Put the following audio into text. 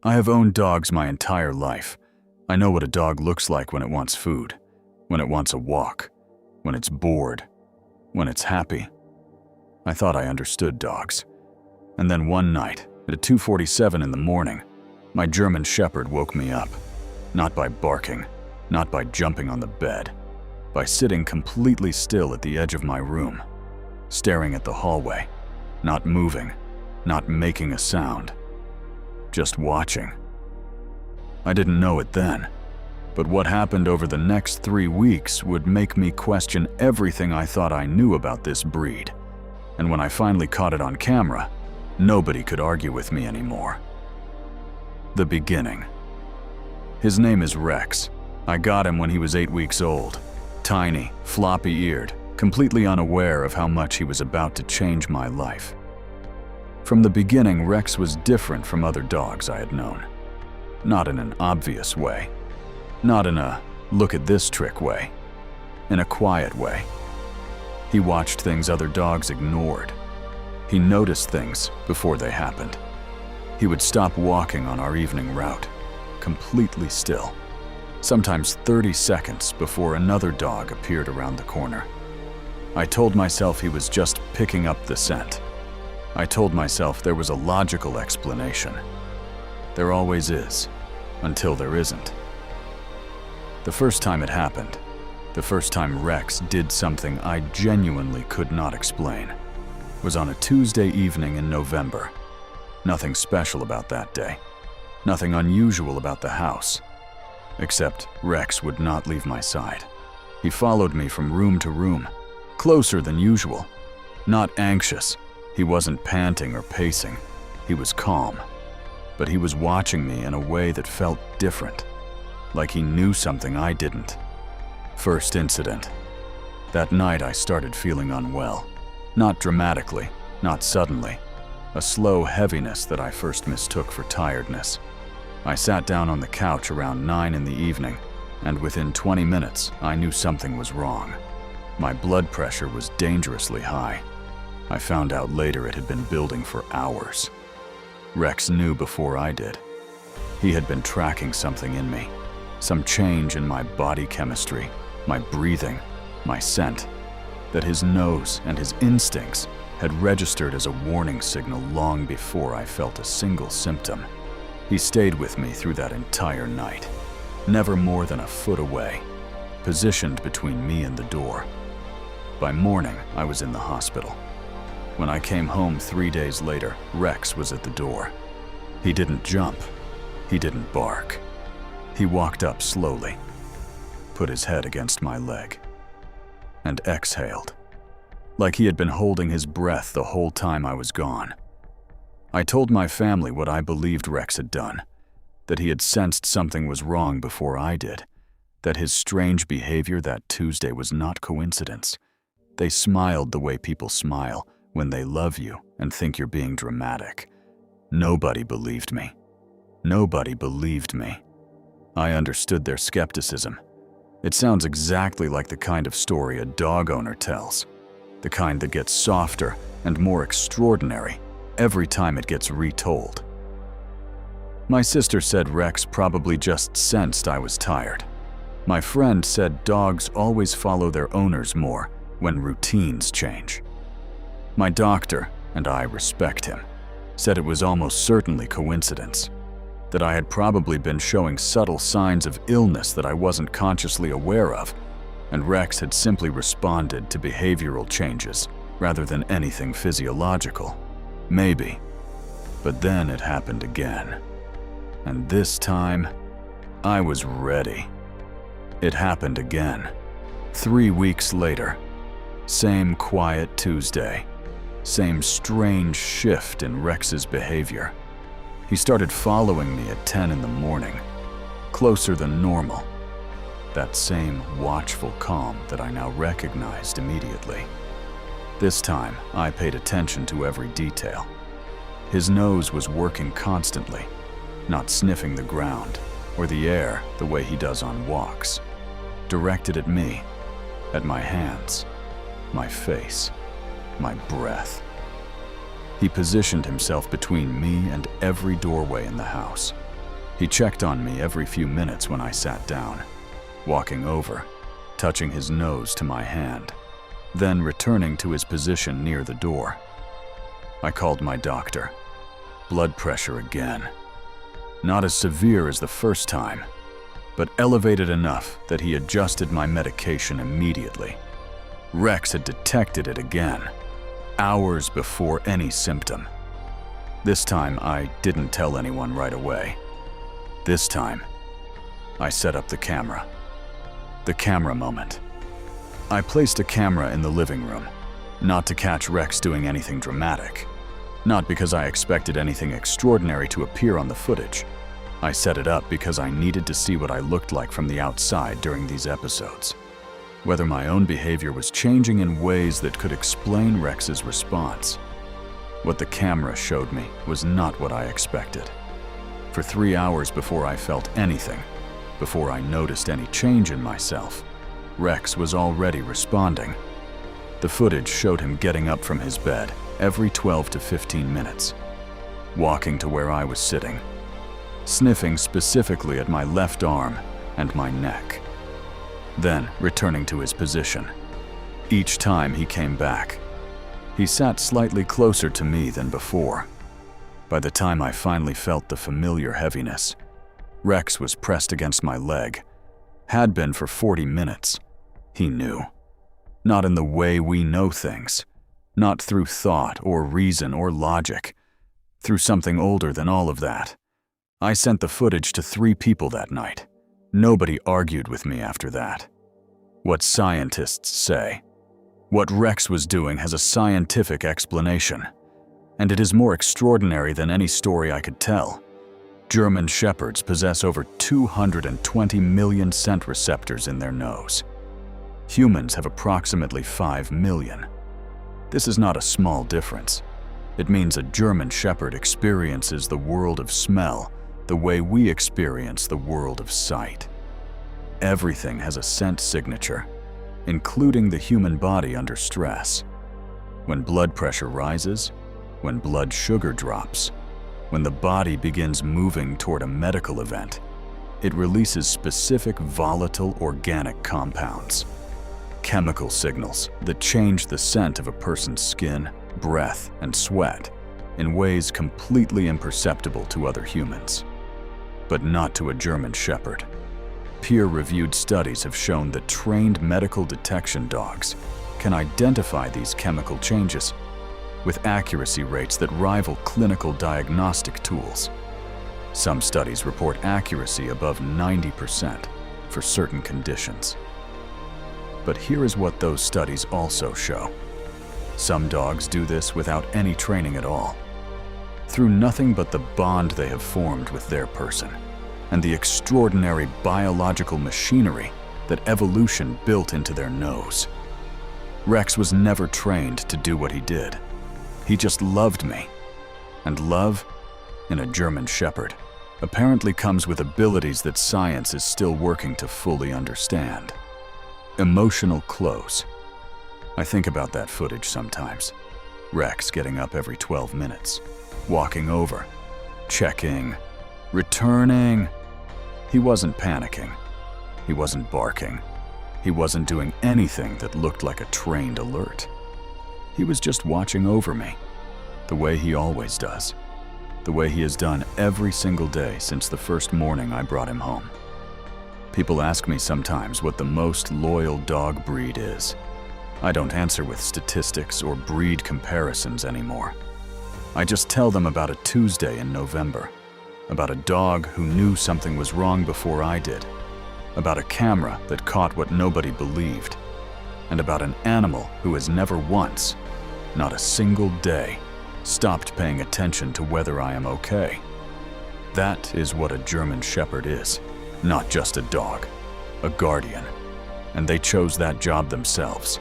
I have owned dogs my entire life. I know what a dog looks like when it wants food, when it wants a walk, when it's bored, when it's happy. I thought I understood dogs. And then one night, at 2:47 in the morning, my German Shepherd woke me up. Not by barking, not by jumping on the bed, by sitting completely still at the edge of my room, staring at the hallway, not moving, not making a sound, just watching. I didn't know it then, but what happened over the next 3 weeks would make me question everything I thought I knew about this breed. And when I finally caught it on camera, nobody could argue with me anymore. The beginning. His name is Rex. I got him when he was 8 weeks old. Tiny, floppy-eared, completely unaware of how much he was about to change my life. From the beginning, Rex was different from other dogs I had known. Not in an obvious way. Not in a look-at-this-trick way. In a quiet way. He watched things other dogs ignored. He noticed things before they happened. He would stop walking on our evening route, completely still, sometimes 30 seconds before another dog appeared around the corner. I told myself he was just picking up the scent. I told myself there was a logical explanation. There always is, until there isn't. The first time it happened, the first time Rex did something I genuinely could not explain, was on a Tuesday evening in November. Nothing special about that day. Nothing unusual about the house. Except Rex would not leave my side. He followed me from room to room, closer than usual. Not anxious. He wasn't panting or pacing. He was calm. But he was watching me in a way that felt different. Like he knew something I didn't. First incident. That night I started feeling unwell. Not dramatically, not suddenly. A slow heaviness that I first mistook for tiredness. I sat down on the couch around 9 in the evening, and within 20 minutes, I knew something was wrong. My blood pressure was dangerously high. I found out later it had been building for hours. Rex knew before I did. He had been tracking something in me, some change in my body chemistry, my breathing, my scent, that his nose and his instincts had registered as a warning signal long before I felt a single symptom. He stayed with me through that entire night, never more than a foot away, positioned between me and the door. By morning, I was in the hospital. When I came home 3 days later, Rex was at the door. He didn't jump. He didn't bark. He walked up slowly, put his head against my leg, and exhaled, like he had been holding his breath the whole time I was gone. I told my family what I believed Rex had done, that he had sensed something was wrong before I did, that his strange behavior that Tuesday was not coincidence. They smiled the way people smile when they love you and think you're being dramatic. Nobody believed me. Nobody believed me. I understood their skepticism. It sounds exactly like the kind of story a dog owner tells, the kind that gets softer and more extraordinary every time it gets retold. My sister said Rex probably just sensed I was tired. My friend said dogs always follow their owners more when routines change. My doctor, and I respect him, said it was almost certainly coincidence, that I had probably been showing subtle signs of illness that I wasn't consciously aware of, and Rex had simply responded to behavioral changes rather than anything physiological. Maybe. But then it happened again. And this time, I was ready. It happened again. 3 weeks later. Same quiet Tuesday. Same strange shift in Rex's behavior. He started following me at 10 in the morning, closer than normal. That same watchful calm that I now recognized immediately. This time, I paid attention to every detail. His nose was working constantly, not sniffing the ground or the air the way he does on walks. Directed at me, at my hands, my face, my breath. He positioned himself between me and every doorway in the house, He checked on me every few minutes when I sat down, walking over, touching his nose to my hand, then returning to his position near the door. I called my doctor. Blood pressure again. Not as severe as the first time, but elevated enough that he adjusted my medication immediately. Rex had detected it again, hours before any symptom. This time, I didn't tell anyone right away. This time, I set up the camera. The camera moment. I placed a camera in the living room, not to catch Rex doing anything dramatic, not because I expected anything extraordinary to appear on the footage. I set it up because I needed to see what I looked like from the outside during these episodes, whether my own behavior was changing in ways that could explain Rex's response. What the camera showed me was not what I expected. For 3 hours before I felt anything, before I noticed any change in myself, Rex was already responding. The footage showed him getting up from his bed every 12 to 15 minutes, walking to where I was sitting, sniffing specifically at my left arm and my neck, then returning to his position. Each time he came back, he sat slightly closer to me than before. By the time I finally felt the familiar heaviness, Rex was pressed against my leg, had been for 40 minutes. He knew. Not in the way we know things, not through thought or reason or logic, through something older than all of that. I sent the footage to 3 people that night. Nobody argued with me after that. What scientists say. What Rex was doing has a scientific explanation, and it is more extraordinary than any story I could tell. German Shepherds possess over 220 million scent receptors in their nose. Humans have approximately 5 million. This is not a small difference. It means a German Shepherd experiences the world of smell the way we experience the world of sight. Everything has a scent signature, including the human body under stress. When blood pressure rises, when blood sugar drops, when the body begins moving toward a medical event, it releases specific volatile organic compounds, chemical signals that change the scent of a person's skin, breath, and sweat in ways completely imperceptible to other humans. But not to a German Shepherd. Peer-reviewed studies have shown that trained medical detection dogs can identify these chemical changes with accuracy rates that rival clinical diagnostic tools. Some studies report accuracy above 90% for certain conditions. But here is what those studies also show. Some dogs do this without any training at all, through nothing but the bond they have formed with their person and the extraordinary biological machinery that evolution built into their nose. Rex was never trained to do what he did. He just loved me. And love, in a German Shepherd, apparently comes with abilities that science is still working to fully understand. Emotional close. I think about that footage sometimes. Rex getting up every 12 minutes, walking over, checking, returning. He wasn't panicking. He wasn't barking. He wasn't doing anything that looked like a trained alert. He was just watching over me, the way he always does, the way he has done every single day since the first morning I brought him home. People ask me sometimes what the most loyal dog breed is. I don't answer with statistics or breed comparisons anymore. I just tell them about a Tuesday in November, about a dog who knew something was wrong before I did, about a camera that caught what nobody believed, and about an animal who has never once, not a single day, stopped paying attention to whether I am okay. That is what a German Shepherd is, not just a dog, a guardian, and they chose that job themselves.